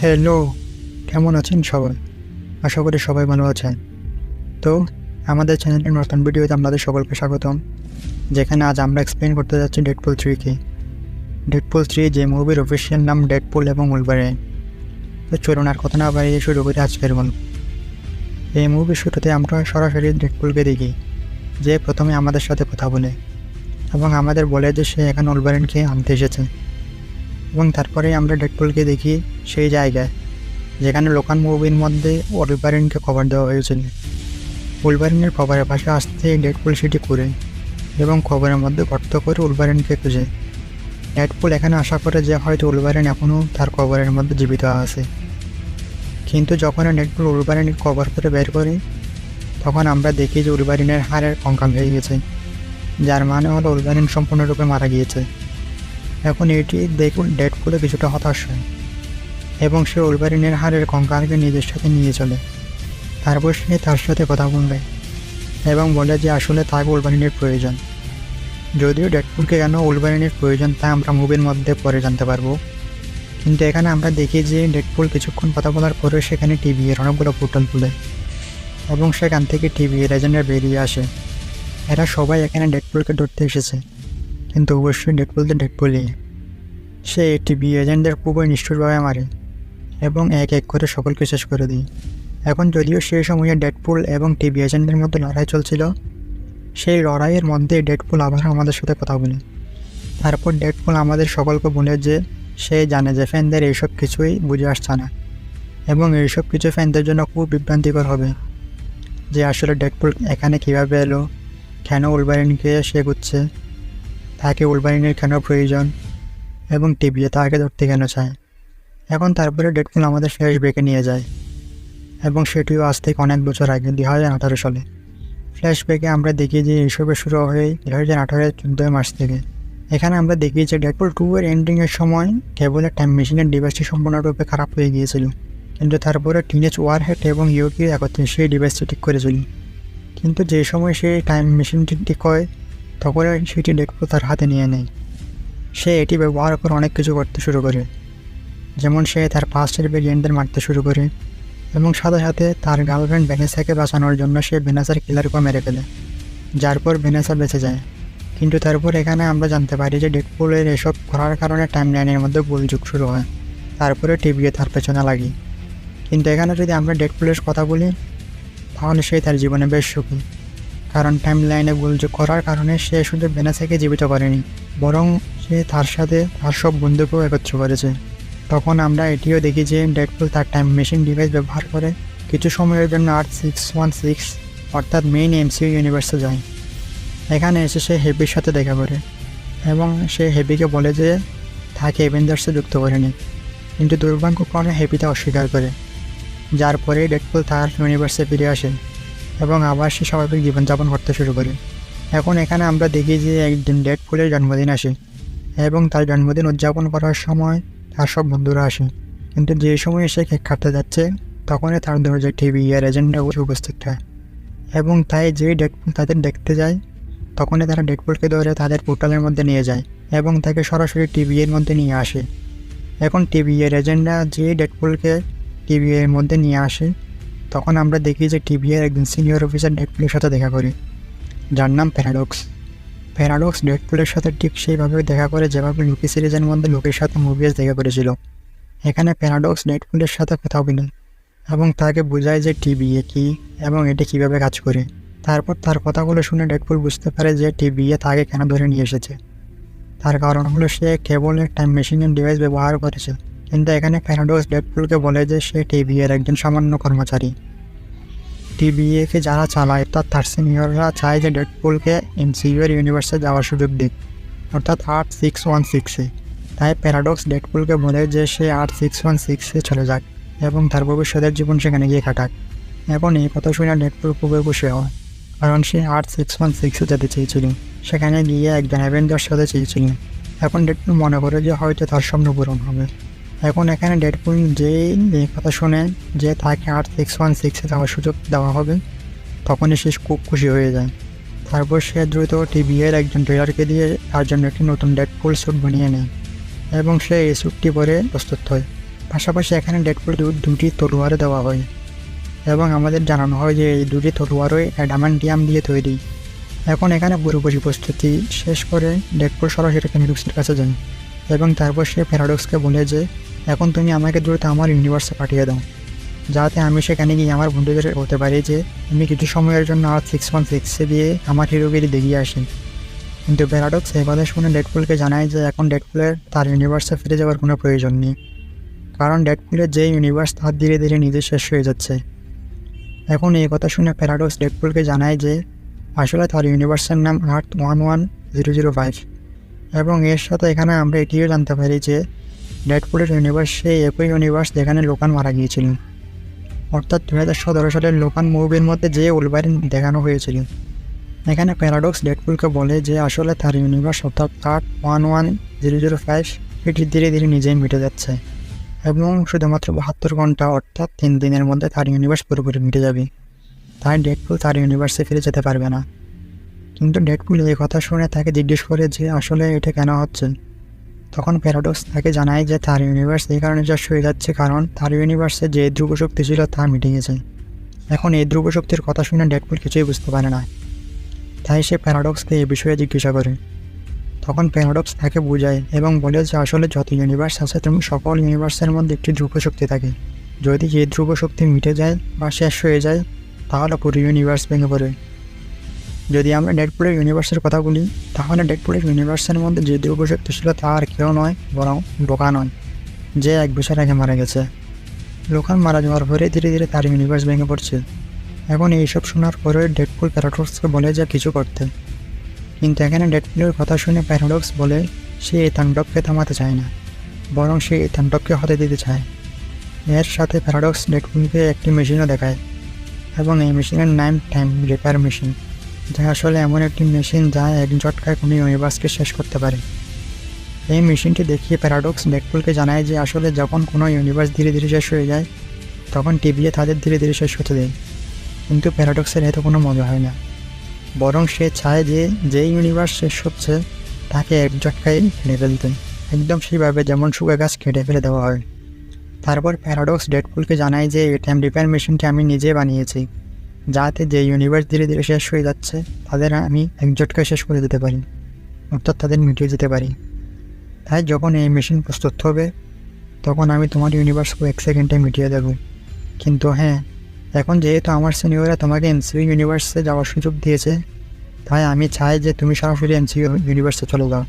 Hello, কেমন আছেন সবাই? আশা করি সবাই ভালো আছেন। তো আমাদের চ্যানেলের নতুন ভিডিওতে আপনাদের সকলকে স্বাগতম। যেখানে আজ আমরা এক্সপ্লেইন করতে যাচ্ছি ডেডপুল 3 কে। ডেডপুল 3 যে মুভির অফিসিয়াল নাম ডেডপুল এবং উলভারিন। তো চলুন আর কথা না বাড়িয়ে শুরু করি আজকের গল্প। এই মুভির শুরুতে আমরা সরাসরি ডেডপুলকে দেখি, যে প্রথমে আমাদের সাথে কথা বলে এবং আমাদের বলে যে সে এখন উলভারিনকে আনতে এসেছে। এবং তারপরেই আমরা ডেডপুলকে দেখি সেই জায়গায় যেখানে লোকাল মুভির মধ্যে উলভারিনকে কভার দেওয়া হয়েছিল। উলভারিনের কভারের পাশে আসতে ডেডপুল সেটি করে এবং কভারের মধ্যে গর্ত করে উলভারিনকে খুঁজে। ডেডপুল এখানে আশা করে যে হয়তো উলভারিন এখনও তার কভারের মধ্যে জীবিত আছে, কিন্তু যখন ডেডপুল উলভারিনকে কভার করে বের করে তখন আমরা দেখি যে উলভারিনের হাড়ের কঙ্কাল হয়ে গেছে, যার মানে হলো উলভারিন সম্পূর্ণরূপে মারা গিয়েছে। এখন এটি দেখুন ডেডপুলে কিছুটা হতাশ হয় এবং সে উলভারিনের হাড়ের কঙ্কালকে নিজের সাথে নিয়ে চলে। তারপর সে তার সাথে কথা বলবে এবং বলে যে আসলে তাকে উলভারিনের প্রয়োজন। যদিও ডেডপুলকে কেন উলভারিনের প্রয়োজন তা আমরা মুভির মধ্যে পরে জানতে পারবো, কিন্তু এখানে আমরা দেখি যে ডেডপুল কিছুক্ষণ কথা বলার পরে সেখানে টিভি এর অনেকগুলো পোর্টাল খুলে এবং সেখান থেকে টিভি এর এজেন্টরা বেরিয়ে আসে। এরা সবাই এখানে ডেডপুলকে ধরতে এসেছে, কিন্তু অবশ্যই ডেডপুল তো ডেডপুলই। সে টিভি এজেন্টদের খুবই নিষ্ঠুরভাবে মারে এবং এক এক করে সকলকে শেষ করে দিই। এখন যদিও সেই সময়ে ডেডপুল এবং টিভি এজেন্টদের মধ্যে লড়াই চলছিল, সেই লড়াইয়ের মধ্যে ডেডপুল আবার আমাদের সাথে কথা বলে। তারপর ডেডপুল আমাদের সকলকে বলে যে সে জানে যে ফ্যানদের এইসব কিছুই বুঝে আসছে না এবং এইসব কিছু ফ্যানদের জন্য খুব বিভ্রান্তিকর হবে, যে আসলে ডেডপুল এখানে কীভাবে এলো, কেন উলভারিনকে সে খুঁজছে, তাকে উলভারিনের কেন প্রয়োজন এবং টিভি তাকে ধরতে কেন চায়। এখন তারপরে ডেডপুল আমাদের ফ্ল্যাশ ব্রেকে নিয়ে যায় এবং সেটিও আজ থেকে অনেক বছর আগে 2018 সালে। ফ্ল্যাশব্যাকে আমরা দেখি যে এইসবের শুরু হয় 2018-এর 14 মার্চ থেকে। এখানে আমরা দেখি যে ডেডপুল 2 এর এন্ডিংয়ের সময় কেবলের টাইম মেশিনের ডিভাইসটি সম্পূর্ণরূপে খারাপ হয়ে গিয়েছিল, কিন্তু তারপরে টিনেজ ওয়ারহেড এবং ইউকি একত্রে সেই ডিভাইসটি ঠিক করেছিল। কিন্তু যে সময় সেই টাইম মেশিনটি ঠিক হয় তখন সেটি ডেডপুল তার হাতে নিয়ে নেয়। সে এটি ব্যবহার করে অনেক কিছু করতে শুরু করে, যেমন সে তার পাস্টের ভেরিয়েন্টদের মারতে শুরু করে এবং সাথে সাথে তার গার্লফ্রেন্ড ভ্যানেসাকে বাঁচানোর জন্য সে ভ্যানেসার কিলারকে মেরে ফেলে, যার পর ভ্যানেসা বেঁচে যায়। কিন্তু তারপর এখানে আমরা জানতে পারি যে ডেডপুলের এসব করার কারণে টাইমলাইনের মধ্যে গোলযোগ শুরু হয়। তারপরে টিভিয়ে তার পেছনে লাগি। কিন্তু এখানে যদি আমরা ডেডপুলের কথা বলি তাহলে সে তার জীবনে বেশ সুখী, কারণ টাইমলাইনে গোলযোগ করার কারণে সে শুধু ভ্যানেসাকে জীবিত করেনি, বরং সে তার সাথে তার সব বন্ধুকেও একত্র করেছে। তখন আমরা এটিও দেখি যে ডেডপুল তার টাইম মেশিন ডিভাইস ব্যবহার করে কিছু সময়ের জন্য আর্থ-616 অর্থাৎ মেইন এমসিইউ ইউনিভার্সে যায়। এখানে এসে সে হেবির সাথে দেখা করে এবং সে হেবিকে বলে যে তাকে অ্যাভেঞ্জার্সে যুক্ত করেনি, কিন্তু দুর্ভাগ্যক্রমে হেবি তা অস্বীকার করে, যার পরে ডেডপুল তার ইউনিভার্সে ফিরে আসে এবং আবার সে স্বাভাবিক জীবনযাপন করতে শুরু করে। এখন এখানে আমরা দেখি যে একদিন ডেডপুলের জন্মদিন আসে এবং তার জন্মদিন উদযাপন করার সময় তার সব বন্ধুরা আসে, কিন্তু যে সময় সে কেক কাটতে যাচ্ছে তখনই তার দরজায় টিভি আর এজেন্টরা উপস্থিত হয় এবং তাই যে ডেডপুল তাদের দেখতে যায় তখনই তারা ডেডপুলকে ধরে তাদের পোর্টালের মধ্যে নিয়ে যায় এবং তাকে সরাসরি টিভি এর মধ্যে নিয়ে আসে। এখন টিভি এর এজেন্টরা যে ডেডপুলকে টিভি এর মধ্যে নিয়ে আসে তখন আমরা দেখি যে টিভি এর একজন সিনিয়র অফিসার ডেডপুলের সাথে দেখা করে, যার নাম প্যারাডক্স। প্যারাডক্স ডেডপুলের সাথে ঠিক সেইভাবে দেখা করে যেভাবে লুকি সিরিজের মধ্যে লুকির সাথে মুভিজ দেখা করেছিল। এখানে প্যারাডক্স ডেডপুলের সাথে কথা বলে এবং তাকে বোঝায় যে টিভিএ কী এবং এটি কীভাবে কাজ করে। তারপর তার কথাগুলো শুনে ডেডপুল বুঝতে পারে যে টিভিএ তাকে কেন ধরে নিয়ে এসেছে। তার কারণ হলো সে কেবলের টাইম মেশিনের ডিভাইস ব্যবহার করেছে, কিন্তু এখানে প্যারাডক্স ডেডপুলকে বলে যে সে টিভিএর একজন সামান্য কর্মচারী। টিভিএকে যারা চালায় অর্থাৎ তার সিনিয়ররা চায় যে ডেডপুলকে এমসিইউ এর ইউনিভার্সে যাওয়ার সুযোগ দিক, অর্থাৎ আর্থ-616-এ। তাই প্যারাডক্স ডেডপুলকে বলে যে সে আর্থ-616-এ চলে যাক এবং তার ভবিষ্যতের জীবন সেখানে গিয়ে কাটাক। এখন এই কথা শুনে ডেডপুল খুবই খুশি হয়, কারণ সে আর্থ-616-এ যেতে চেয়েছিল, সেখানে গিয়ে একজন অ্যাভেঞ্জার্স সাথে চেয়েছিল। এখন ডেডপুল মনে করে যে হয়তো তার স্বপ্ন পূরণ হবে। এখন এখানে ডেডপুল যেই এই কথা শুনে যে তাকে আর্থ-616-এ যাওয়ার সুযোগ দেওয়া হবে তখনই সে খুব খুশি হয়ে যায়। তারপর সে দ্রুত টিভি এর একজন ট্রেলারকে দিয়ে তার জন্য একটি নতুন ডেডপুল স্যুট বানিয়ে নেয় এবং সে এই স্যুটটি পরে প্রস্তুত হয়। পাশাপাশি এখানে ডেডপুল দুটি তলোয়ারও দেওয়া হয় এবং আমাদের জানানো হয় যে এই দুটি তলোয়ারই অ্যাডামান্টিয়াম দিয়ে তৈরি। এখন এখানে পুরোপুরি প্রস্তুতি শেষ করে ডেডপুল সরাসরি প্যারাডক্সের কাছে যায় এবং তারপর সে প্যারাডক্সকে বলে যে এখন তুমি আমাকে দ্রুত আমার ইউনিভার্সে পাঠিয়ে দাও, যাতে আমি সেখানে গিয়ে আমার বন্ধুদের বলতে পারি যে আমি কিছু সময়ের জন্য আর 616 দিয়ে আমার হিরোগিরি দেখিয়ে আসি। কিন্তু প্যারাডক্স এই কথা শুনে ডেডপুলকে জানায় যে এখন ডেডপুলের তার ইউনিভার্সে ফিরে যাওয়ার কোনো প্রয়োজন নেই, কারণ ডেডপুলের যে ইউনিভার্স তার ধীরে ধীরে নিজে শেষ হয়ে যাচ্ছে। এখন এই কথা শুনে প্যারাডক্স ডেডপুলকে জানায় যে আসলে তার ইউনিভার্সের নাম আর্থ 11005 এবং এর সাথে এখানে আমরা এটিও জানতে পারি যে ডেডপুলের ইউনিভার্স সেই একই ইউনিভার্স যেখানে লোকান মারা গিয়েছিলেন, অর্থাৎ 2017 সালের লোকান মুভির মধ্যে যে উলভারিন দেখানো হয়েছিল। এখানে প্যারাডক্স ডেডপুলকে বলে যে আসলে তার ইউনিভার্স অর্থাৎ আর্থ 11005 এটি ধীরে ধীরে নিজেই মিটে যাচ্ছে এবং শুধুমাত্র 72 ঘন্টা অর্থাৎ 3 দিনের মধ্যে তার ইউনিভার্স পুরোপুরি মিটে যাবে, তাই ডেডপুল তার ইউনিভার্সে ফিরে যেতে পারবে না। কিন্তু ডেডপুল এই কথা শুনে তাকে জিজ্ঞেস করে যে আসলে এটা কেন হচ্ছে। তখন প্যারাডক্স তাকে জানায় যে তার ইউনিভার্স এই কারণে শেষ হয়ে যাচ্ছে কারণ তার ইউনিভার্সে যে ধ্রুব শক্তি ছিল তা মিটে গেছে। এখন এই ধ্রুব শক্তির কথা শুনে ডেডপুল কিছুই বুঝতে পারে না, তাই সে প্যারাডক্সকে এই বিষয়ে জিজ্ঞাসা করে। তখন প্যারাডক্স তাকে বোঝায় এবং বলে যে আসলে যত ইউনিভার্স আছে তুমি সকল ইউনিভার্সের মধ্যে একটি ধ্রুব শক্তি থাকে, যদি এই ধ্রুব শক্তি মিটে যায় বা শেষ হয়ে যায় তাহলে পুরো ইউনিভার্স ভেঙে পড়ে। যদি আমরা ডেডপুলের ইউনিভার্সের কথা বলি তাহলে ডেডপুলের ইউনিভার্সের মধ্যে যে ধ্রুব শক্তি ছিল তা আর কেউ নয় বরং লোকান নয়, যে 1 বছর আগে মারা গেছে। লোকান মারা যাওয়ার পরে ধীরে ধীরে তার ইউনিভার্স ভেঙে পড়ছে। এখন এইসব শোনার পরে ডেডপুল প্যারাডক্সকে বলে যে কিছু করতে, কিন্তু এখানে ডেডপুলের কথা শুনে প্যারাডক্স বলে সে এই তাণ্ডবকে থামাতে চায় না, বরং সে এই তাণ্ডবকে হতে দিতে চায়। এর সাথে প্যারাডক্স ডেডপুলকে একটি মেশিনও দেখায় এবং এই মেশিনের নাম টাইম ব্রেকার মেশিন, যা আসলে এমন একটি মেশিন যা এক ঝটকায় কোনো ইউনিভার্সকে শেষ করতে পারে। এই মেশিনটি দেখিয়ে প্যারাডক্স ডেডপুলকে জানায় যে আসলে যখন কোনো ইউনিভার্স ধীরে ধীরে শেষ হয়ে যায় তখন টিভিএ তাদের ধীরে ধীরে শেষ হতে দেয়, কিন্তু প্যারাডক্সের এতে কোনো মজা হয় না, বরং সে চায় যে যেই ইউনিভার্স শেষ হচ্ছে তাকে এক ঝটকায় কেটে ফেলতে, একদম সেইভাবে যেমন শুকা গাছ কেটে ফেলে দেওয়া হয়। তারপর প্যারাডক্স ডেডপুলকে জানায় যে এই টাইম রিপেয়ার মেশিনটি আমি নিজে বানিয়েছি, যাতে যে ইউনিভার্স ধীরে ধীরে শেষ হয়ে যাচ্ছে তাদের আমি এক ঝটকায় শেষ করে দিতে পারি, অর্থাৎ তাদের মিটিয়ে যেতে পারি। তাই যখন এই মেশিন প্রস্তুত হবে তখন আমি তোমার ইউনিভার্সকে 1 সেকেন্ডে মিটিয়ে দেব। কিন্তু হ্যাঁ, এখন যেহেতু আমার সিনিয়ররা তোমাকে এমসিইউ ইউনিভার্সে যাওয়ার সুযোগ দিয়েছে, তাই আমি চাই যে তুমি সরাসরি এমসিইউ ইউনিভার্সে চলে যাও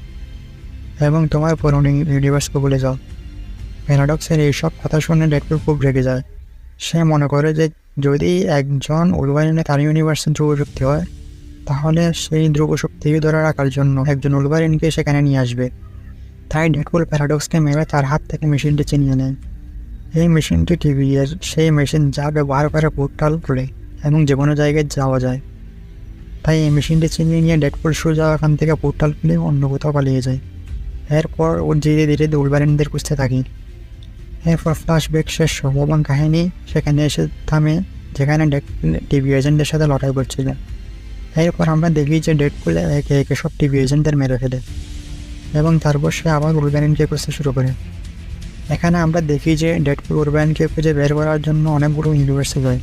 এবং তোমার পুরনো ইউনিভার্সকে বলে যাও। প্যারাডক্সের এইসব কথা শুনে ডেডপুল খুব রেগে যায়। সে মনে করে যে যদি একজন উলভারিনে তার ইউনিভার্সে ধ্রুব শক্তি হয় তাহলে সেই ধ্রুব শক্তি ধরে রাখার জন্য একজন উলভারিনকে সেখানে নিয়ে আসবে। তাই ডেডপুল প্যারাডক্সকে মেরে তার হাত থেকে মেশিনটি ছিনিয়ে নেয়। এই মেশিনটি টিভিএর সেই মেশিন যা ব্যবহার করে পোর্টাল খুলে এবং যে কোনো জায়গায় যাওয়া যায়। তাই এই মেশিনটি ছিনিয়ে নিয়ে ডেডপুল সোজা ওখান থেকে পোর্টাল খুলে অন্য কোথাও পালিয়ে যায়। এরপর ওর ধীরে ধীরে উলভারিনদের খুঁজতে থাকি। এরপর ফ্ল্যাশব্যাক শেষ এবং কাহিনী সেখানে এসে থামে যেখানে ডেডপুল টিভি এজেন্টের সাথে লড়াই করছিল। এরপর আমরা দেখি যে ডেডপুল একে একে সব টিভি এজেন্টদের মেরে ফেলে এবং তারপর সে আবার উলভারিনকে খুঁজতে শুরু করে। এখানে আমরা দেখি যে ডেডপুল উলভারিনকে খুঁজে বের করার জন্য অনেকগুলো ইউনিভার্সে যায়।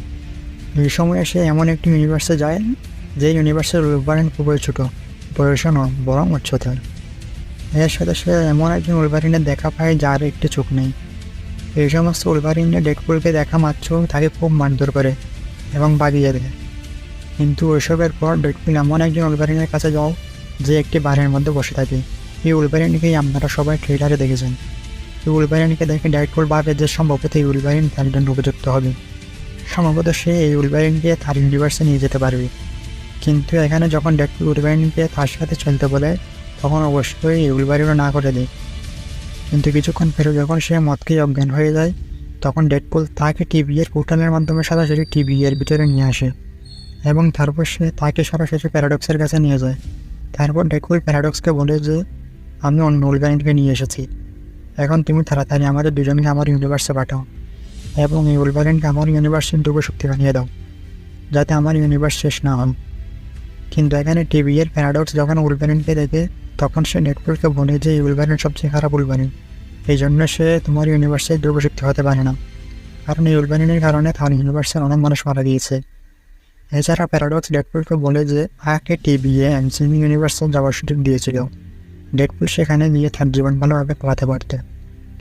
এই সময় সে এমন একটি ইউনিভার্সে যায় যে ইউনিভার্সের উলভারিন খুবই ছোটো, বয়সও নয় বরং উচ্চতার। এর সাথে সে এমন একজন উলভারিনের দেখা পায় যার একটি চোখ নেই। এই সমস্ত উলভারিনে ডেডপুলকে দেখা মাত্র তাকে খুব মারধর করে এবং বাগিয়ে দেয়। কিন্তু ওইসবের পর ডেডপুল এমন একজন উলভারিনের কাছে যাও যে একটি বারের মধ্যে বসে থাকে। এই উলভারিনকেই আপনারা সবাই ট্রেলারে দেখেছেন। এই উলভারিনকে দেখে ডেডপুল ভাবে যে সম্ভবত এই উলভারিন তার জন্য উপযুক্ত হবে, সম্ভবত সে এই উলভারিনকে তার ইউনিভার্সে নিয়ে যেতে পারবে। কিন্তু এখানে যখন ডেডপুল উলভারিনকে তার সাথে চলতে বলে তখন অবশ্যই এই উলভারিনও না করে দেয়। কিন্তু কিছুক্ষণ পরে যখন সে মদ খেয়ে অজ্ঞান হয়ে যায় তখন ডেডপুল তাকে টিভিএর পোর্টালের মাধ্যমে সরাসরি টিভিএর ভিতরে নিয়ে আসে এবং তারপর সে তাকে সরাসরি প্যারাডক্সের কাছে নিয়ে যায়। তারপর ডেডপুল প্যারাডক্সকে বলে যে আমি অন্য উলভারিনকে নিয়ে এসেছি, এখন তুমি তাড়াতাড়ি আমাদের দুজনকে আমার ইউনিভার্সে পাঠাও এবং এই উলভারিনকে আমার ইউনিভার্সের ধ্রুব শক্তি বানিয়ে দাও যাতে আমার ইউনিভার্স শেষ না হয়। কিন্তু এখানে টিভিএর প্যারাডক্স যখন উলভারিনকে দেখে তখন সে ডেডপুলকে বলে যে এই উলভারিন সবচেয়ে খারাপ উলভারিন এই জন্য সে তোমার ইউনিভার্সে দুর্বশক্তি হতে পারে না, কারণ এই উলভারিনের কারণে তার ইউনিভার্সের অনেক মানুষ মারা গিয়েছে। এছাড়া প্যারাডক্স ডেডপুলকে বলে যে তাকে টিবিএ এমসিইউ ইউনিভার্সে যাওয়ার সুযোগ দিয়েছিল। ডেডপুল সেখানে গিয়ে তার জীবন ভালোভাবে পালাতে পারত,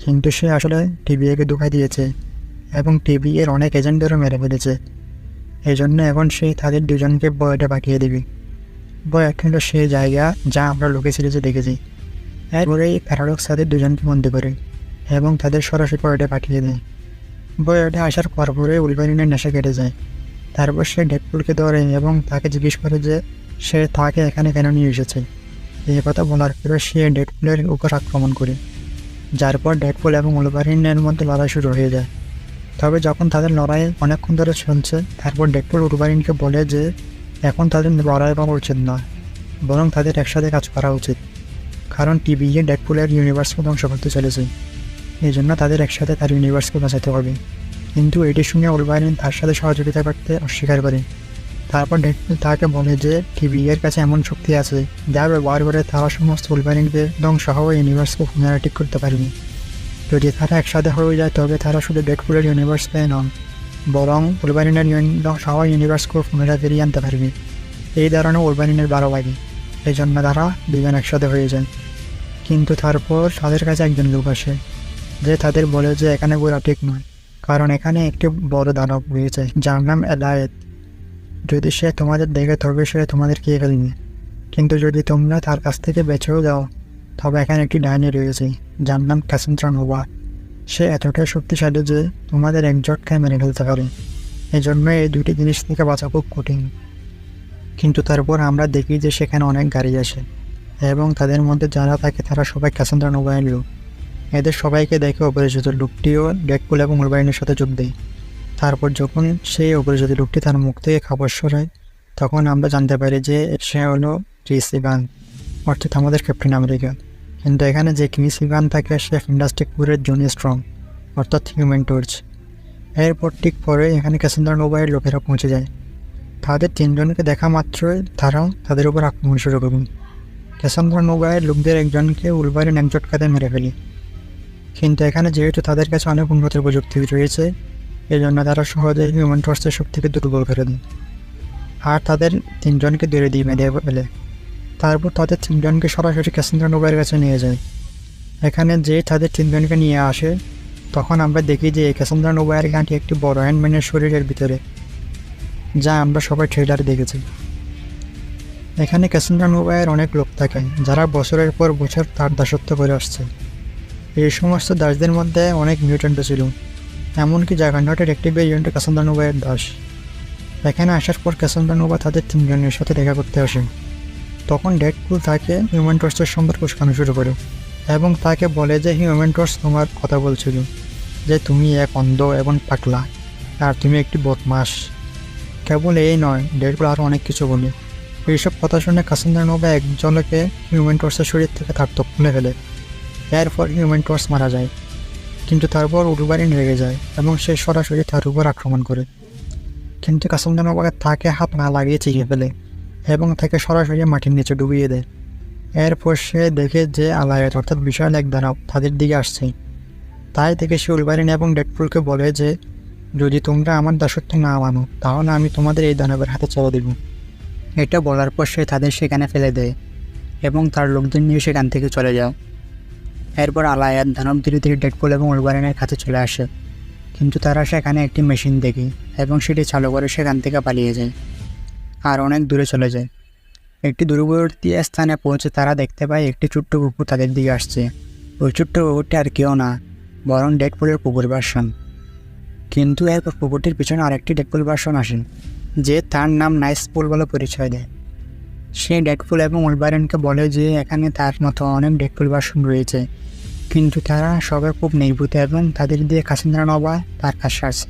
কিন্তু সে আসলে টিবিএকে ধোঁকা দিয়েছে এবং টিবিএর অনেক এজেন্টদেরও মেরে ফেলেছে। এই জন্য এখন সে তাদের দুজনকে বয়েটে পাঠিয়ে দেবে। বয়েট হলো সেই জায়গা যা আমরা লোকে সিরিজে দেখেছি। এরপরেই প্যারাডক্স তাদের দুজনকে বন্দি করে এবং তাদের সরাসরি বয়েটে পাঠিয়ে দেয়। বয়েটে আসার পরে উলভারিনের নেশা কেটে যায়। তারপর সে ডেডপুলকে ধরে এবং তাকে জিজ্ঞেস করে যে সে তাকে এখানে কেন নিয়ে এসেছে। এই কথা বলার পরে সে ডেডপুলের উপর আক্রমণ করে, যার পর ডেডপুল এবং উলভারিনের মধ্যে লড়াই শুরু হয়ে যায়। তবে যখন তাদের লড়াই অনেকক্ষণ ধরে চলছে, তারপর ডেডপুল উলভারিনকে বলে যে এখন তাদের লড়াই করা উচিত নয়, বরং তাদের একসাথে কাজ করা উচিত, কারণ টিবিএ ডেডপুলের ইউনিভার্সকে ধ্বংস করতে চলেছে। এই জন্য তাদের একসাথে তার ইউনিভার্সকে বাঁচাতে হবে। কিন্তু এটি শুনে উলভারিন তার সাথে সহযোগিতা করতে অস্বীকার করে। তারপর ডেডপুল তাকে বলে যে টিবিএর কাছে এমন শক্তি আছে যা ব্যবহার করে তারা সমস্ত উলভারিনকে ধ্বংস হওয়া ইউনিভার্সকে পুনরায় ঠিক করতে পারেনি। যদি তারা একসাথে হয়ে যায় তবে তারা শুধু ডেডপুলের ইউনিভার্স পেয়ে নন, বরং উলভারিনের ধ্বংস হওয়া ইউনিভার্সকেও পুনরায় ফিরিয়ে আনতে পারবে। এই ধরনের উলভারিনের ভালো লাগে, এই জন্য তারা দুজন একসাথে হয়ে যায়। কিন্তু তারপর তাদের কাছে একজন লোক আসে যে তাদের বলে যে এখানে ঘোরা ঠিক নয়, কারণ এখানে একটি বড় দানব রয়েছে যার নাম এলায়েত। যদি সে তোমাদের দেখে তবে সে তোমাদের খেয়ে ফেলবে, কিন্তু যদি তোমরা তার কাছ থেকে বেঁচেও যাও তবে এখানে একটি ডাইনি রয়েছে যার নাম ক্যাসেন্দ্রা নোভা। সে এতটাই শক্তিশালী যে তোমাদের একজনকে মেরে ফেলতে পারে। এই জন্য এই দুটি জিনিস থেকে বাঁচা খুব কঠিন। কিন্তু তারপর আমরা দেখি যে সেখানে অনেক গাড়ি আসে এবং তাদের মধ্যে যারা থাকে তারা সবাই ক্যাসেন্দ্রা নোভার লোক। এদের সবাইকে দেখে অপরিচিত লোকটিও ডেডপুল এবং উলভারিনের সাথে যোগ দেয়। তারপর যখন সেই অপরিচিত লোকটি তার মুখ থেকে খাবার সরায়, তখন আমরা জানতে পারি যে সে হলো ক্রিস ইভান, অর্থাৎ আমাদের ক্যাপ্টেন আমেরিকা। কিন্তু এখানে যে ক্রিস ইভান থাকে সে ফ্যান্টাস্টিক ফোরের জনি স্ট্রং, অর্থাৎ হিউম্যান টর্চ। এরপর ঠিক পরে এখানে ক্যাসেন্দ্রা নোভার লোকেরা পৌঁছে যায়। তাদের তিনজনকে দেখা মাত্রই তারাও তাদের উপর আক্রমণ শুরু করবে। ক্যাসেন্দ্রা নোভার লোকদের একজনকে উলভারিন এক ঝটকাতে মেরে ফেলে। কিন্তু এখানে যেহেতু তাদের কাছে অনেক উন্নত প্রযুক্তি রয়েছে, এই জন্য তারা সহজে হিউম্যান টর্চের শক্তিকে দুর্বল করে দেয় আর তাদের তিনজনকে দূরে দিয়ে মেরে ফেলে। তারপর তাদের তিনজনকে সরাসরি ক্যাসেন্দ্রা নোভার কাছে নিয়ে যায়। এখানে যে তাদের তিনজনকে নিয়ে আসে, তখন আমরা দেখি যে ক্যাসেন্দ্রা নোভার গানটি একটি বড় হ্যান্ডম্যানের শরীরের ভিতরে, যা আমরা সবাই ট্রেলারে দেখেছি। এখানে ক্যাসেন্দ্রা নোভার অনেক লোক থাকে যারা বছরের পর বছর তার দাসত্ব করে আসছে। এই সমস্ত দাসদের মধ্যে অনেক মিউট্যান্টও ছিল, এমনকি জাগারনটের একটি ভেরিয়েন্ট ক্যাসেন্দ্রা নোভার দাস। এখানে আসার পর ক্যাসেন্দ্রা নোভা তাদের তিনজনের সাথে দেখা করতে আসে। তখন ডেডপুল তাকে হিউম্যান টর্চের সম্পর্কে শেখানো শুরু করে এবং তাকে বলে যে হিউম্যান টর্চ তোমার কথা বলছিল যে তুমি এক অন্ধ এবং পাগলা আর তুমি একটি বদমাস। কেবল এই নয়, ডেডপুল আরও অনেক কিছু বলে। এইসব কথা শুনে ক্যাসেন্দ্রা নোভা একজনকে হিউম্যান টর্চের শরীর থেকে তার ত্বক খুলে ফেলে। এরপর হিউম্যান টর্চ মারা যায়, কিন্তু তারপর উলভারিন রেগে যায় এবং সে সরাসরি তার উপর আক্রমণ করে। কিন্তু ক্যাসেন্দ্রা নোভা তাকে হাত না লাগিয়ে চিকে ফেলে এবং তাকে সরাসরি মাটির নিচে ডুবিয়ে দেয়। এরপর সে দেখে যে আলায়েত অর্থাৎ বিশাল এক দানব তাদের দিকে আসছে। তাই থেকে সে উলভারিন এবং ডেডপুলকে বলে যে যদি তোমরা আমার দাসত্ব না মানো তাহলে আমি তোমাদের এই দানবের হাতে ছেড়ে দেব। এটা বলার পর সে তাদের সেখানে ফেলে দেয় এবং তার লোকজন নিয়ে সেখান থেকে চলে যায়। এরপর আলায়েত দানব ধীরে ধীরে ডেডপুল এবং উলভারিনের কাছে চলে আসে, কিন্তু তারা সেখানে একটি মেশিন দেখে এবং সেটি চালু করে সেখান থেকে পালিয়ে যায় আর অনেক দূরে চলে যায়। একটি দূরবর্তী স্থানে পৌঁছে তারা দেখতে পায় একটি ছোট্ট কুকুর তাদের দিকে আসছে। ওই ছোট্ট কুকুরটি আর কেউ না, বরং ডেডপুলের কুকুর ভার্সন। কিন্তু এরপর কুকুরটির পিছনে আরেকটি ডেডপুল ভার্সন আসেন যে তার নাম নাইসপুল বলে পরিচয় দেয়। সে ডেডপুল এবং উলভারিনকে বলে যে এখানে তার মতো অনেক ডেডপুল ভার্সন রয়েছে, কিন্তু তারা সবাই খুব নির্ভূত এবং তাদের দিয়ে ক্যাসেন্দ্রা নোভা তার কাছে আসে।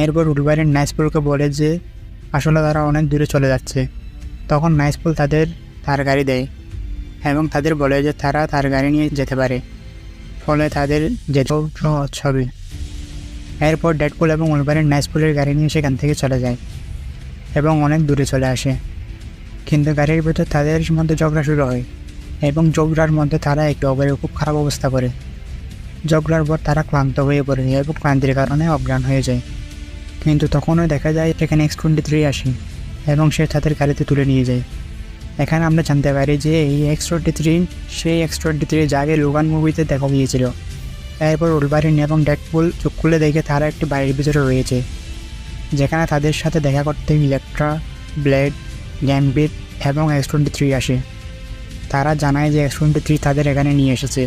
এরপর উলভারিন নাইসপুলকে বলে যে আসলে তারা অনেক দূরে চলে যাচ্ছে। তখন নাইসপুল তার গাড়ি দেয় এবং তাদের বলে যে তারা তার গাড়ি নিয়ে যেতে পারে, ফলে তাদের যেতেও সহজ হবে। এরপর ডেডপুল এবং উলভারিন নাইসপুলের গাড়ি নিয়ে সেখান থেকে চলে যায় এবং অনেক দূরে চলে আসে। কিন্তু গাড়ির ভেতর তাদের মধ্যে ঝগড়া শুরু হয় এবং ঝগড়ার মধ্যে তারা একে অপরের খুব খারাপ অবস্থা করে। ঝগড়ার পর তারা ক্লান্ত হয়ে পড়ে এবং ক্লান্তির কারণে অজ্ঞান হয়ে যায়। কিন্তু তখনও দেখা যায় এখানে X-23 আসে এবং সে তাদের গাড়িতে তুলে নিয়ে যায়। এখানে আমরা জানতে পারি যে এই X-23 সেই X-23 যাকে লোগান মুভিতে দেখা গিয়েছিল। এরপর উলভারিন এবং ডেডপুল চোখ খুলে দেখে তারা একটি বাড়ির ভিতরে রয়েছে, যেখানে তাদের সাথে দেখা করতে ইলেকট্রা, ব্লেড, গ্যাম্বিট এবং X-23 আসে। তারা জানায় যে X-23 তাদের এখানে নিয়ে এসেছে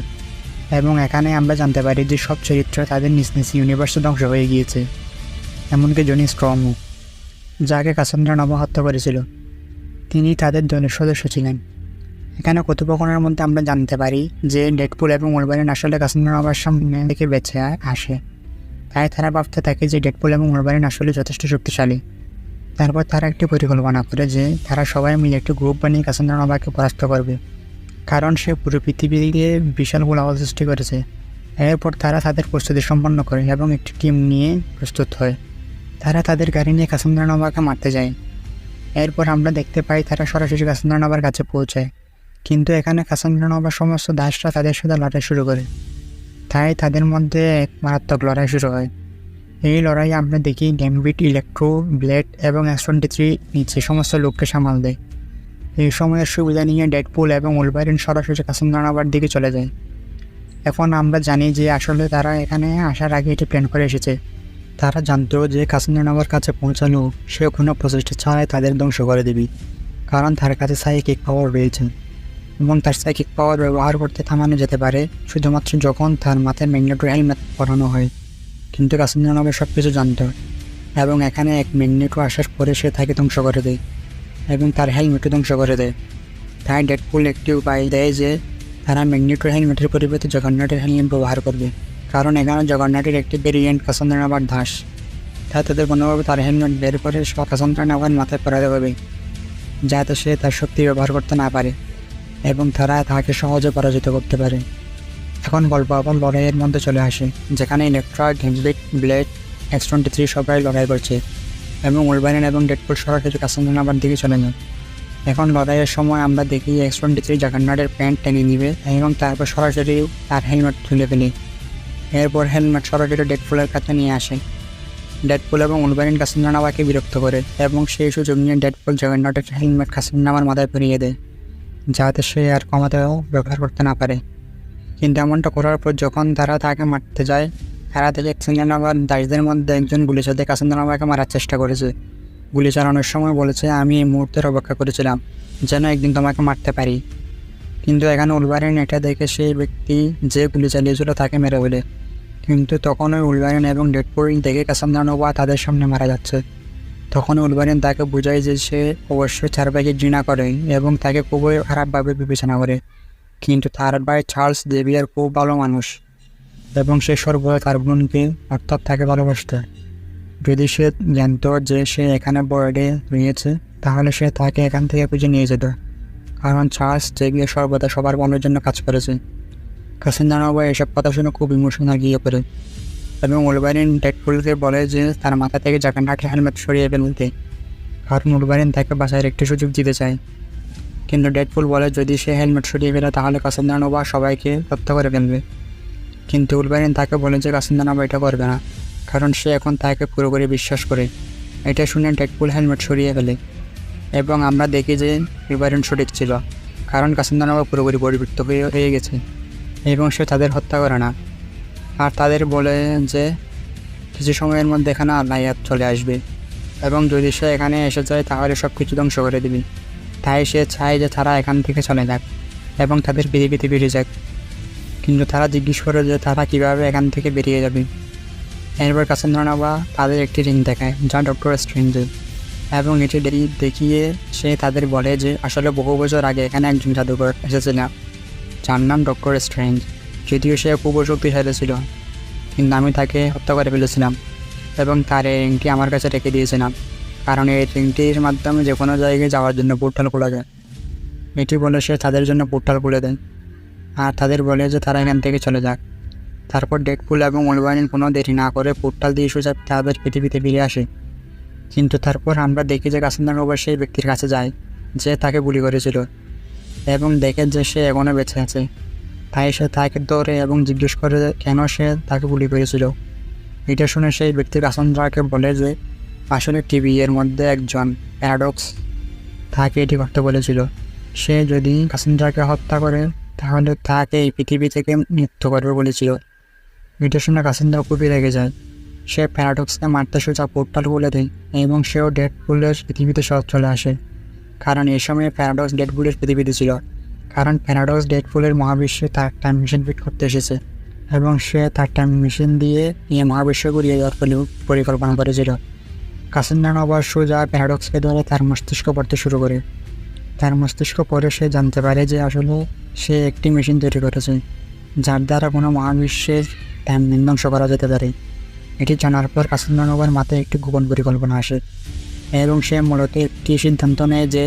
এবং এখানে আমরা জানতে পারি যে সব চরিত্র তাদের নিজ নিজ ইউনিভার্সে ধ্বংস হয়ে গিয়েছে, এমনকি জনি স্ট্রমও, যাকে কাসান্দ্রা নোভা হত্যা করেছিল। তিনি তাদের দলের সদস্য ছিলেন। এখানে কথোপকথনের মধ্যে আমরা জানতে পারি যে ডেডপুল এবং উলভারিন আসলে কাসান্দ্রা নোভার সামনে থেকে বেঁচে আসে, তাই তারা ভাবতে থাকে যে ডেডপুল এবং উলভারিন আসলে যথেষ্ট শক্তিশালী। তারপর তারা একটি পরিকল্পনা করে যে তারা সবাই মিলে একটি গ্রুপ বানিয়ে কাসান্দ্রা নোভাকে পরাস্ত করবে, কারণ সে পুরো পৃথিবীকে বিশাল গোলাবল সৃষ্টি করেছে। এরপর তারা তাদের প্রস্তুতি সম্পন্ন করে এবং একটি টিম নিয়ে প্রস্তুত হয়। তারা তাদের গাড়ি নিয়ে কাসান্দ্রা নোভাকে মারতে যায়। এরপর আমরা দেখতে পাই তারা সরাসরি কাসান্দ্রা নোভার কাছে পৌঁছায়, কিন্তু এখানে কাসান্দ্রা নোভার সমস্ত দাসরা তাদের সাথে লড়াই শুরু করে, তাই তাদের মধ্যে এক মারাত্মক লড়াই শুরু হয়। এই লড়াইয়ে আমরা দেখি গ্যাম্বিট, ইলেকট্রো, ব্লেড এবং X-23 নিচে সমস্ত লোককে সামাল দেয়। এই সময়ের সুবিধা নিয়ে ডেডপুল এবং উলভারিন সরাসরি কাসান্দ্রা নোভার দিকে চলে যায়। এখন আমরা জানি যে আসলে তারা এখানে আসার আগে এটি প্ল্যান করে এসেছে। তারা জানতো যে কাসান্দ্রা নোভার কাছে পৌঁছানো সে কোনো প্রচেষ্টা ছাড়াই তাদের ধ্বংস করে দেবে, কারণ তার কাছে সাইকিক পাওয়ার রয়েছে এবং তার সাইকিক পাওয়ার ব্যবহার করতে থামানো যেতে পারে শুধুমাত্র যখন তার মাথায় ম্যাগনেটোর হেলমেট পরানো হয়। কিন্তু কাসান্দ্রা নোভা সব কিছু জানত এবং এখানে এক ম্যাগনেটো আসার পরে সে তাকে ধ্বংস করে দেয় এবং তার হেলমেটও ধ্বংস করে দেয়। তাই ডেডপুল একটি উপায় দেয় যে তারা ম্যাগনেটোর হেলমেটের পরিবর্তে জগন্নাটের হেলমেট ব্যবহার করবে, কারণ এখানে জগন্নাটের একটি ভেরিয়েন্ট কাসান্দ্রা নোভার দাস। তাই তাদের কোনোভাবে তার হেলমেট বের করে কাসান্দ্রা নোভার মাথায় পরাতে হবে, যাতে সে তার শক্তি ব্যবহার করতে না পারে এবং তারা তাকে সহজে পরাজিত করতে পারে। এখন গল্প আবার লড়াইয়ের মধ্যে চলে আসে, যেখানে ইলেকট্রা, গ্যাম্বিট, ব্লেড, X-23 সবাই লড়াই করছে এবং উলভারিন এবং ডেডপুল সরাসরি কাসান্দ্রা নোভার দিকে চলে যায়। এখন লড়াইয়ের সময় আমরা দেখি X-23 জগন্নাটের প্যান্ট টেনে নিবে এবং তারপর সরাসরি তার হেলমেট তুলে ফেলে। এরপর হেলমেট সরাসরি ডেডপুলের কাছে নিয়ে আসে। ডেডপুল এবং উলভারিন কাসান্দ্রা নোভাকে বিরক্ত করে এবং সেই সুযোগ নিয়ে ডেডপুল জগন্নাটের হেলমেট কাসান্দ্রা নোভার মাথায় পরিয়ে দেয়, যাতে সে আর ক্ষমতাও ব্যবহার করতে না পারে। কিন্তু এমনটা করার পর যখন তারা তাকে মারতে যায়, তারা থেকে কাসান্দ্রা নোভার দাসদের মধ্যে একজন গুলি চালাতে কাসান্দ্রা নোভাকে মারার চেষ্টা করেছে। গুলি চালানোর সময় বলেছে, আমি এই মুহূর্তের অপেক্ষা করেছিলাম যেন একদিন তোমাকে মারতে পারি। কিন্তু এখানে উলভারিন এটা দেখে সেই ব্যক্তি যে গুলি চালিয়েছিল তাকে মেরে ফেলে। কিন্তু তখন ওই উলভারিন এবং ডেডপুল দেখে কাসান্দ্রা নোভা তাদের সামনে মারা যাচ্ছে। তখন উলভারিন তাকে বোঝায় যে সে অবশ্যই তার ভাইকে ঘৃণা করে এবং তাকে খুবই খারাপভাবে বিবেচনা করে, কিন্তু তার ভাই চার্লস জেভিয়ার খুব ভালো মানুষ এবং সে সর্বদা তার বোনকে অর্থাৎ তাকে ভালোবাসত। যদি সে জানত যে সে এখানে বর্ডে রয়েছে, তাহলে সে তাকে এখান থেকে খুঁজে নিয়ে যেত, কারণ চার্লস জেভিয়ার সর্বদা সবার ভালোর জন্য কাজ করেছে। কাসান্দ্রা নোভা এসব কথা শুনে খুব ইমোশনাল গিয়ে পড়ে এবং উলভারিন ডেডপুলকে বলে যে তার মাথা থেকে জগন্নাটের হেলমেট সরিয়ে ফেলতে, কারণ উলভারিন তাকে বাঁচার একটি সুযোগ দিতে চায়। কিন্তু ডেডপুল বলে যদি সে হেলমেট সরিয়ে ফেলে তাহলে কাসান্দ্রা নোভা সবাইকে হত্যা করে ফেলবে। কিন্তু উলভারিন তাকে বলে যে কাসান্দ্রা নোভা এটা করবে না, কারণ সে এখন তাকে পুরোপুরি বিশ্বাস করে। এটা শুনে ডেডপুল হেলমেট সরিয়ে ফেলে এবং আমরা দেখি যে উলভারিন সঠিক ছিল, কারণ কাসান্দ্রা নোভা পুরোপুরি পরিবর্তিত হয়ে গেছে এবং সে তাদের হত্যা করে না। আর তাদের বলে যে কিছু সময়ের মধ্যে এখানে আল্লাহিয়াত চলে আসবে এবং যদি সে এখানে এসে যায় তাহলে সব কিছু ধ্বংস করে দিবি। তাই সে চায় যে তারা এখান থেকে চলে যাক এবং তাদের পৃথিবীতে বেরিয়ে যাক। কিন্তু তারা জিজ্ঞেস করে যে তারা কীভাবে এখান থেকে বেরিয়ে যাবে। এরপর কাসান্দ্রা নোভা তাদের একটি রিং দেখায় যা ডক্টর স্ট্রেঞ্জের এবং এটি দেখিয়ে সে তাদের বলে যে আসলে বহু বছর আগে এখানে একজন জাদুকর এসেছিলেন যার নাম ডক্টর স্ট্রেঞ্জ। যদিও সে খুব শক্তিশালী ছিল, কিন্তু আমি তাকে হত্যা করে ফেলেছিলাম এবং তার এই রিংটি আমার কাছে রেখে দিয়েছিলাম, কারণ এই রিংটির মাধ্যমে যে কোনো জায়গায় যাওয়ার জন্য পোর্টাল খোলা যায়। এটি বলে সে তাদের জন্য পোর্টাল খুলে দেয় আর তাদের বলে যে তারা এখান থেকে চলে যাক। তারপর ডেডপুল এবং উলভারিন কোনো দেরি না করে পোর্টাল দিয়ে সোজা তাদের পৃথিবীতে ফিরে আসে। কিন্তু তারপর আমরা দেখি যে কাসান্দ্রা নোভা সেই ব্যক্তির কাছে যায় যে তাকে গুলি করেছিল এবং দেখে যে সে এখনও বেঁচে আছে তাই সে তাকে ধরে এবং জিজ্ঞেস করে কেন সে তাকে গুলি করেছিল। এটা শুনে সেই ব্যক্তি কাসান্দ্রাকে বলে যে আসলে টিভি এর মধ্যে একজন প্যারাডক্স তাকে এটি করতে বলেছিল। সে যদি কাসান্দ্রাকে হত্যা করে তাহলে তাকে এই পৃথিবী থেকে মৃত্যু করবে বলেছিল। এটা শুনে কাসান্দ্রা খুবই রেগে যায়। সে প্যারাডক্সকে মারতে সোজা পোর্টাল বলে দেয় এবং সেও ডেডপুলের পৃথিবীতে চলে আসে। কারণ এই সময় প্যারাডক্স ডেডপুলের পৃথিবীতে ছিল, কারণ প্যারাডক্স ডেডপুলের মহাবিশ্বে তার টাইম মেশিন ফিট করতে এসেছে এবং সে তার টাইম মেশিন দিয়ে এই মহাবিশ্ব ঘুরিয়ে দেওয়ার পরিকল্পনা করেছিল। কাসান্দ্রা আবার সোজা প্যারাডক্সকে ধরে তার মস্তিষ্ক পড়তে শুরু করে। তার মস্তিষ্ক পড়ে সে জানতে পারে যে আসলে সে একটি মেশিন তৈরি করেছে যার দ্বারা কোনো মহাবিশ্বের টাইম ধ্বংস করা যেতে পারে। এটি জানার পর কাসান্দ্রার মাথায় একটি গোপন পরিকল্পনা আসে এবং সে মূলত একটি সিদ্ধান্ত নেয় যে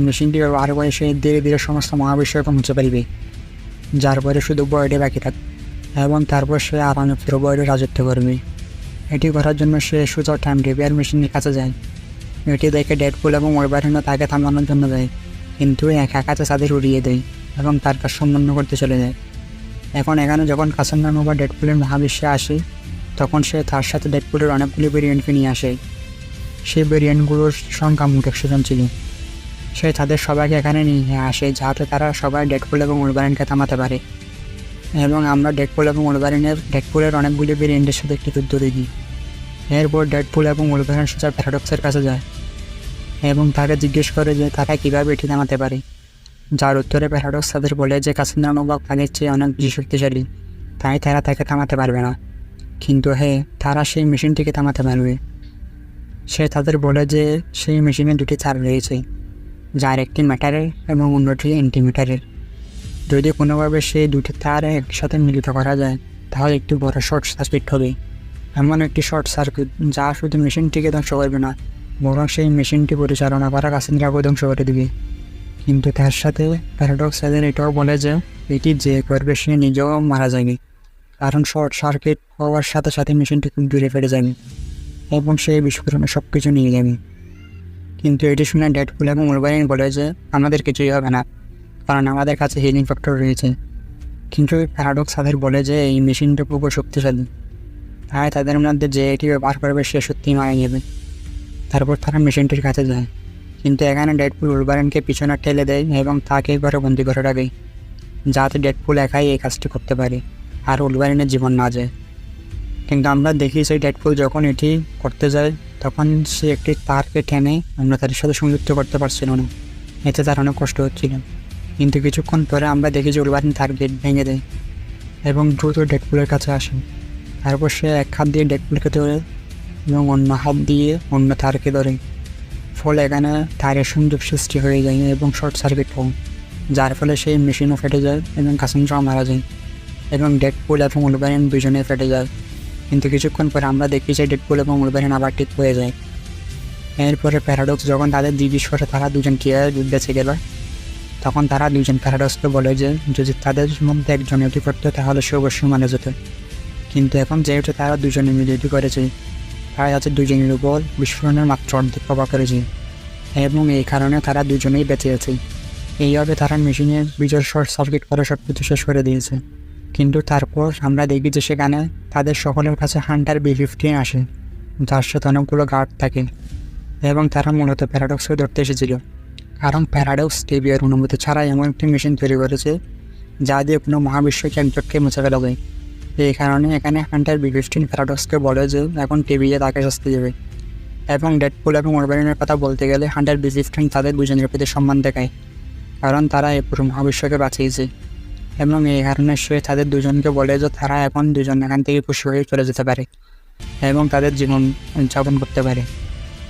মেশিনটি ব্যবহার করে সে ধীরে ধীরে সমস্ত মহাবিশ্বকে মুছে ফেলবে, যার পরে শুধু বয়ডে বাকি থাকবে এবং তারপর সে আরামে পুরো বয়ডে রাজত্ব করবে। এটি করার জন্য সে সোজা টাইম রিপেয়ার মেশিনের কাছে যায়। এটি দেখে ডেডপুল এবং ওলভারিনও তাকে থামানোর জন্য যায়, কিন্তু একা কাছে তাদের উড়িয়ে দেয় এবং তার কাজ সম্পন্ন করতে চলে যায়। এখন এখানে যখন কাসান্দ্রা বা ডেডপুলের মহাবিশ্বে আসে তখন সে তার সাথে ডেডপুলের অনেকগুলি ভেরিয়েন্টকে নিয়ে আসে। সেই ভেরিয়েন্টগুলোর সংখ্যা মোট 100 জন ছিল। সে তাদের সবাইকে এখানে নিয়ে আসে যাতে তারা সবাই ডেডপুল এবং ওলভারিনকে থামাতে পারে। এবং আমরা ডেডপুল এবং ডেডপুলের অনেকগুলি ভেরিয়েন্টের সাথে একটি যুদ্ধ দেখি। এরপর ডেডপুল এবং ওলভারিন সোজা প্যারাডক্সের কাছে যায় এবং তাকে জিজ্ঞেস করে যে তারা কীভাবে এটি থামাতে পারে, যার উত্তরে প্যারাডক্স তাদের বলে যে কাসান্দ্রা নোভা তাদের চেয়ে অনেক বেশি শক্তিশালী, তাই তারা তাকে থামাতে পারবে না, কিন্তু তারা সেই মেশিনটিকে থামাতে পারবে। সে তাদের বলে যে সেই মেশিনে দুটি তার রয়েছে, যার একটি ম্যাটারের এবং অন্যটি অ্যান্টিম্যাটারের। যদি কোনোভাবে সেই দুটি তার একসাথে মিলিত করা যায় তাহলে একটি বড় শর্ট সার্কিট হবে, এমন একটি শর্ট সার্কিট যা শুধু মেশিনটিকে ধ্বংস করবে না বরং সেই মেশিনটি পরিচালনা করা কাসান্দ্রাকে ধ্বংস করে দেবে। কিন্তু তার সাথে প্যারাডক্স তাদের এটাও বলে যে এটি যে করবে সে নিজেও মারা যাবে, কারণ শর্ট সার্কিট হওয়ার সাথে সাথে মেশিনটি খুব দূরে ফেলে যাবে এবং সেই বিস্ফোরণে সব কিছু নিয়ে যাবে। কিন্তু এটি শুনে ডেডপুল এবং ওলভারিন বলে যে আমাদের কিছুই হবে না, কারণ আমাদের কাছে হিলিং ফ্যাক্টর রয়েছে। কিন্তু প্যারাডক্স তাদের বলে যে এই মেশিনটা পুরো শক্তিশালী, তাই তাদের মধ্যে যে এটি ব্যবহার করবে সে সত্যি মারা যাবে। তারপর তারা মেশিনটির কাছে যায়, কিন্তু এখানে ডেডপুল ওলভারিনকে পিছনে ঠেলে দেয় এবং তাকে ঘরে বন্দি করে রাখে যাতে ডেডপুল একাই এই কাজটি করতে পারে আর ওলভারিনের জীবন না যায়। কিন্তু আমরা দেখি সেই ডেডপুল যখন এটি করতে যায় তখন সে একটি তারকে টেনে অন্য তাদের সাথে সংযুক্ত করতে পারছিল না, এতে তার অনেক কষ্ট হচ্ছিল। কিন্তু কিছুক্ষণ পরে আমরা দেখি যে ওলভারিন তার গেট ভেঙে দেয় এবং দ্রুত ডেডপুলের কাছে আসে। তারপর সে এক হাত দিয়ে ডেডপুলকে ধরে এবং অন্য হাত দিয়ে অন্য তারকে ধরে, ফলে এখানে তারের সংযোগ সৃষ্টি হয়ে যায় এবং শর্ট সার্কিট হয়, যার ফলে সেই মেশিনও ফেটে যায় এবং কাসান্দ্রা মারা যায় এবং ডেডপুল এবং ওলভারিন দুজনে ফেটে যায়। কিন্তু কিছুক্ষণ পরে আমরা দেখি যে ডেডপুল এবং ওলভারিন আবার ঠিক হয়ে যায়। এরপরে প্যারাডক্স যখন তাদের জিজ্ঞেস করে তারা দুজন কীভাবে যুদ্ধে গেল, তখন তারা দুজন প্যারাডক্সকে বলে যে যদি তাদের মধ্যে একজন এটি করতো তাহলে সে অবশ্যই মারা যেত। কিন্তু এখন যেহেতু তারা দুজনে মিলে এটি করেছে তাই আছে দুজনের উপর বিস্ফোরণের মাত্র অর্ধেক প্রভাব করেছে এবং এই কারণে তারা দুজনেই বেঁচে আছে। এইভাবে তারা মেশিনের বিজয় শর্ট সার্কিট করে সব কিছু শেষ করে দিয়েছে। কিন্তু তারপর আমরা দেখি যে সেখানে তাদের সকলের কাছে হান্টার B-15 আসে, যার সাথে অনেকগুলো গার্ড থাকে এবং তারা মূলত প্যারাডক্সকে ধরতে এসেছিল, কারণ প্যারাডক্স টিভির অনুমতি ছাড়া এমন একটি মেশিন তৈরি করেছে যা দিয়ে কোনো মহাবিশ্বকে একজনকে মুছে ফেলা যায়। এই কারণে এখানে হান্টার B-15 প্যারাডক্সকে বলে যে এখন টিভিতে তাকে শাস্তি দেবে এবং ডেডপুল এবং ওলভারিনের কথা বলতে গেলে হান্টার B-15 তাদের দুজনের প্রতি সম্মান দেখায়, কারণ তারা এই পুরো মহাবিশ্বকে বাঁচিয়েছে এবং এই কারণে সে তাদের দুজনকে বলে যে তারা এখন দুজন এখান থেকে খুশি হয়ে চলে যেতে পারে এবং তাদের জীবন যাপন করতে পারে।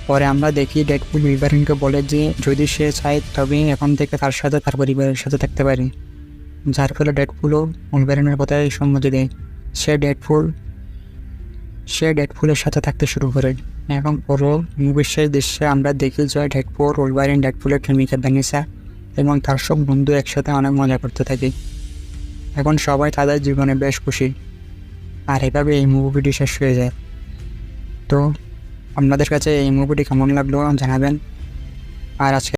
পরে আমরা দেখি ডেডপুল ওলভারিনকে বলে যে যদি সে চায় তবে এখন থেকে তার সাথে তার পরিবারের সাথে থাকতে পারে, যার ফলে ডেডপুলও ওলভারিনের কথায় সম্মতি দেয়। সে ডেডপুলের সাথে থাকতে শুরু করে এবং পুরো মুভির দৃশ্যে আমরা দেখি যে ডেডপুল ওলভারিন ডেডপুলের প্রেমিকা ভ্যানিসা এবং তার সব বন্ধু একসাথে অনেক মজা করতে থাকে। এখন সবাই তাদের জীবনে বেশ খুশি, আর এভাবে এই মুভিটি শেষ হয়ে যায়। তো আপনাদের কাছে এই মুভিটি কেমন লাগলো জানাবেন। আর আজকে